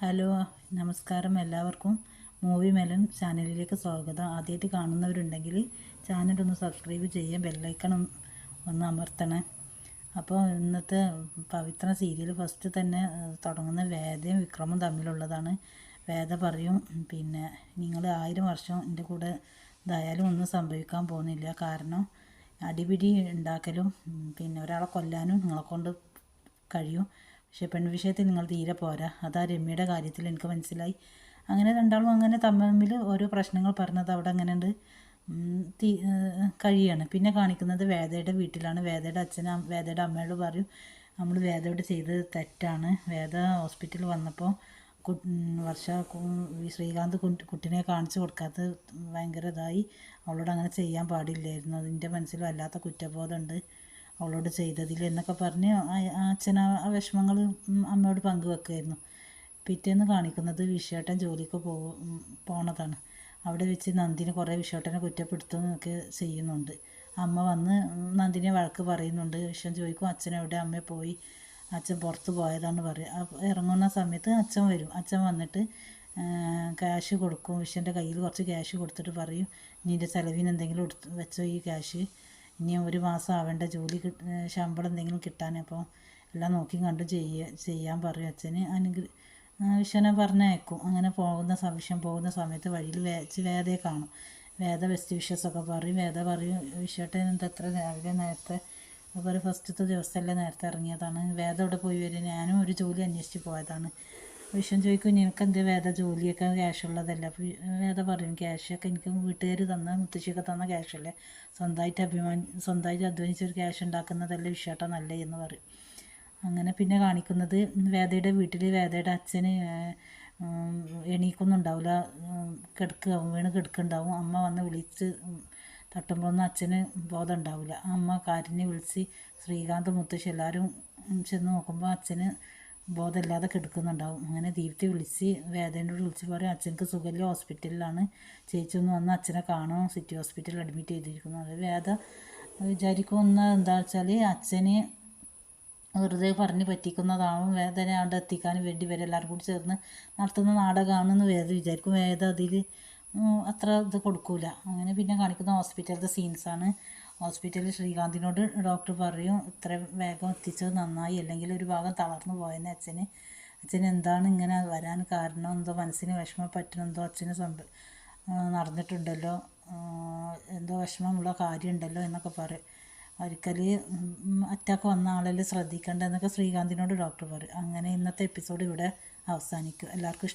Hello, നമസ്കാരം. എല്ലാവർക്കും movie melon ചാനലിലേക്ക് സ്വാഗതം. ആദ്യമായിട്ട് കാണുന്നവരുണ്ടെങ്കിൽ ചാനലൊന്ന് സബ്സ്ക്രൈബ് ചെയ്യാൻ ബെല്ലൈക്കൺ ഒന്ന് അമർത്തണേ. അപ്പോൾ ഇന്നത്തെ പവിത്ര സീരിയൽ ഫസ്റ്റ് തന്നെ തുടങ്ങുന്ന വേദയും വിക്രമും തമ്മിലുള്ളതാണ്. വേദ പറയും, പിന്നെ നിങ്ങൾ 1000 വർഷം എൻ്റെ കൂടെ ഇതായാലും ഒന്നും സംഭവിക്കാൻ പോകുന്നില്ല. കാരണം അടിപിടി ഉണ്ടാക്കലും പിന്നെ ഒരാളെ കൊല്ലാനും നിങ്ങളെക്കൊണ്ട് കഴിയും. പക്ഷേ പെൺവിഷയത്തിൽ നിങ്ങൾ തീരെ പോരാ. അതാ രമ്യയുടെ കാര്യത്തിൽ എനിക്ക് മനസ്സിലായി. അങ്ങനെ രണ്ടാളും അങ്ങനെ തമ്മിൽ ഓരോ പ്രശ്നങ്ങൾ പറഞ്ഞത് അവിടെ അങ്ങനെ ഉണ്ട് കഴിയാണ്. പിന്നെ കാണിക്കുന്നത് വേദയുടെ വീട്ടിലാണ്. വേദയുടെ അമ്മയോട് പറയും, നമ്മൾ വേദയോട് ചെയ്തത് തെറ്റാണ്. വേദ ഹോസ്പിറ്റലിൽ വന്നപ്പോൾ വർഷ ശ്രീകാന്ത് കുട്ടിനെ കാണിച്ചു കൊടുക്കാത്തത് ഭയങ്കര ഇതായി. അവളോട് അങ്ങനെ ചെയ്യാൻ പാടില്ലായിരുന്നു. അതിൻ്റെ മനസ്സിൽ വല്ലാത്ത കുറ്റബോധമുണ്ട് അവളോട് ചെയ്തതിൽ എന്നൊക്കെ പറഞ്ഞ് അച്ഛൻ ആ വിഷമങ്ങൾ അമ്മയോട് പങ്കുവെക്കുമായിരുന്നു. പിറ്റേന്ന് കാണിക്കുന്നത് വിശ്വേട്ടൻ ജോലിക്ക് പോണതാണ്. അവിടെ വെച്ച് നന്ദിനി കുറേ വിശ്വേട്ടനെ കുറ്റപ്പെടുത്തുകയൊക്കെ ചെയ്യുന്നുണ്ട്. അമ്മ വന്ന് നന്ദിനിയെ വഴക്ക് പറയുന്നുണ്ട്. വിശ്വൻ ചോദിക്കും അച്ഛനെവിടെ, അമ്മ പോയി, അച്ഛൻ പുറത്ത് പോയതാണ് പറയുക. ഇറങ്ങുന്ന സമയത്ത് അച്ഛൻ വരും. അച്ഛൻ വന്നിട്ട് ക്യാഷ് കൊടുക്കും. വിശ്വൻ്റെ കയ്യിൽ കുറച്ച് ക്യാഷ് കൊടുത്തിട്ട് പറയും, നിൻ്റെ ചിലവിന് എന്തെങ്കിലും വെച്ചോ ഈ ക്യാഷ്, ഇനി 1 മാസം ആവേണ്ട ജോലി ശമ്പളം എന്തെങ്കിലും കിട്ടാൻ, അപ്പോൾ എല്ലാം നോക്കി കണ്ട് ചെയ്യാൻ പറയും അച്ഛന്. വിശ്വനെ പറഞ്ഞയക്കും. അങ്ങനെ വിശ്വൻ പോകുന്ന സമയത്ത് വഴിയിൽ വേദയെ കാണും. വേദ ബെസ്റ്റ് വിഷസൊക്കെ പറയും. വേദ പറയും, വിശ്വട്ടൻ എന്തത്ര രാവിലെ നേരത്തെ, അതുപോലെ ഫസ്റ്റത്തെ ദിവസമല്ലേ നേരത്തെ ഇറങ്ങിയതാണ്. വേദ ഇവിടെ പോയി വരും, ഞാനും ഒരു ജോലി അന്വേഷിച്ച് പോയതാണ്. വിശ്വൻ ചോദിക്കും, നിനക്കെന്ത് വേദ, ജോലിയൊക്കെ ക്യാഷുള്ളതല്ല. അപ്പോൾ വേദ പറയും, ക്യാഷൊക്കെ എനിക്ക് വീട്ടുകാർ തന്ന, മുത്തശ്ശിയൊക്കെ തന്ന ക്യാഷല്ലേ, സ്വന്തമായിട്ട് അധ്വാനിച്ചൊരു ക്യാഷ് ഉണ്ടാക്കുന്നതല്ലേ വിശ്വട്ട നല്ലേ എന്ന് പറയും. അങ്ങനെ പിന്നെ കാണിക്കുന്നത് വേദയുടെ വീട്ടിൽ വേദയുടെ അച്ഛന് എണീക്കൊന്നുണ്ടാവില്ല, വീണ് കിടക്കുന്നുണ്ടാവും. അമ്മ വന്ന് വിളിച്ച് തട്ടുമ്പോൾ ഒന്നും അച്ഛന് ബോധം ഉണ്ടാവില്ല. അമ്മ കാരിനെ വിളിച്ച് ശ്രീകാന്ത് മുത്തശ്ശി എല്ലാവരും ചെന്ന് നോക്കുമ്പോൾ അച്ഛന് ബോധമില്ലാതെ കിടക്കുന്നുണ്ടാവും. അങ്ങനെ ദീപ്തി വിളിച്ച് വേദനയോട് വിളിച്ച് പറയും, അച്ഛനക്ക് സുഖമില്ല, ഹോസ്പിറ്റലിലാണ്, ചേച്ചി ഒന്ന് വന്ന് അച്ഛനെ കാണും, സിറ്റി ഹോസ്പിറ്റലിൽ അഡ്മിറ്റ് ചെയ്തിരിക്കുന്നു. അത് വേദ വിചാരിക്കുന്ന എന്താ വെച്ചാൽ അച്ഛന് വെറുതെ പറഞ്ഞ് പറ്റിക്കുന്നതാവും, വേദന അവിടെ എത്തിക്കാൻ വേണ്ടി ഇവരെല്ലാവരും കൂടി ചേർന്ന് നടത്തുന്ന നാടകമാണെന്ന് വേദ വിചാരിക്കും. വേദ അതിൽ അത്ര ഇത് കൊടുക്കൂല. അങ്ങനെ പിന്നെ കാണിക്കുന്ന ഹോസ്പിറ്റലിലത്തെ സീൻസാണ്. ഹോസ്പിറ്റലിൽ ശ്രീകാന്തിനോട് ഡോക്ടർ പറയും, ഇത്ര വേഗം എത്തിച്ചത് നന്നായി, അല്ലെങ്കിൽ ഒരു ഭാഗം തളർന്നു പോയെന്ന് അച്ഛന് എന്താണ് ഇങ്ങനെ വരാൻ കാരണം, എന്തോ മനസ്സിന് വിഷമം പറ്റണമെന്തോ അച്ഛന് നടന്നിട്ടുണ്ടല്ലോ, എന്തോ വിഷമമുള്ള കാര്യമുണ്ടല്ലോ എന്നൊക്കെ പറയും. ഒരിക്കൽ അറ്റാക്ക് വന്ന ആളെല്ലാം ശ്രദ്ധിക്കേണ്ട എന്നൊക്കെ ശ്രീകാന്തിനോട് ഡോക്ടർ പറയും. അങ്ങനെ ഇന്നത്തെ എപ്പിസോഡ് ഇവിടെ അവസാനിക്കും. എല്ലാവർക്കും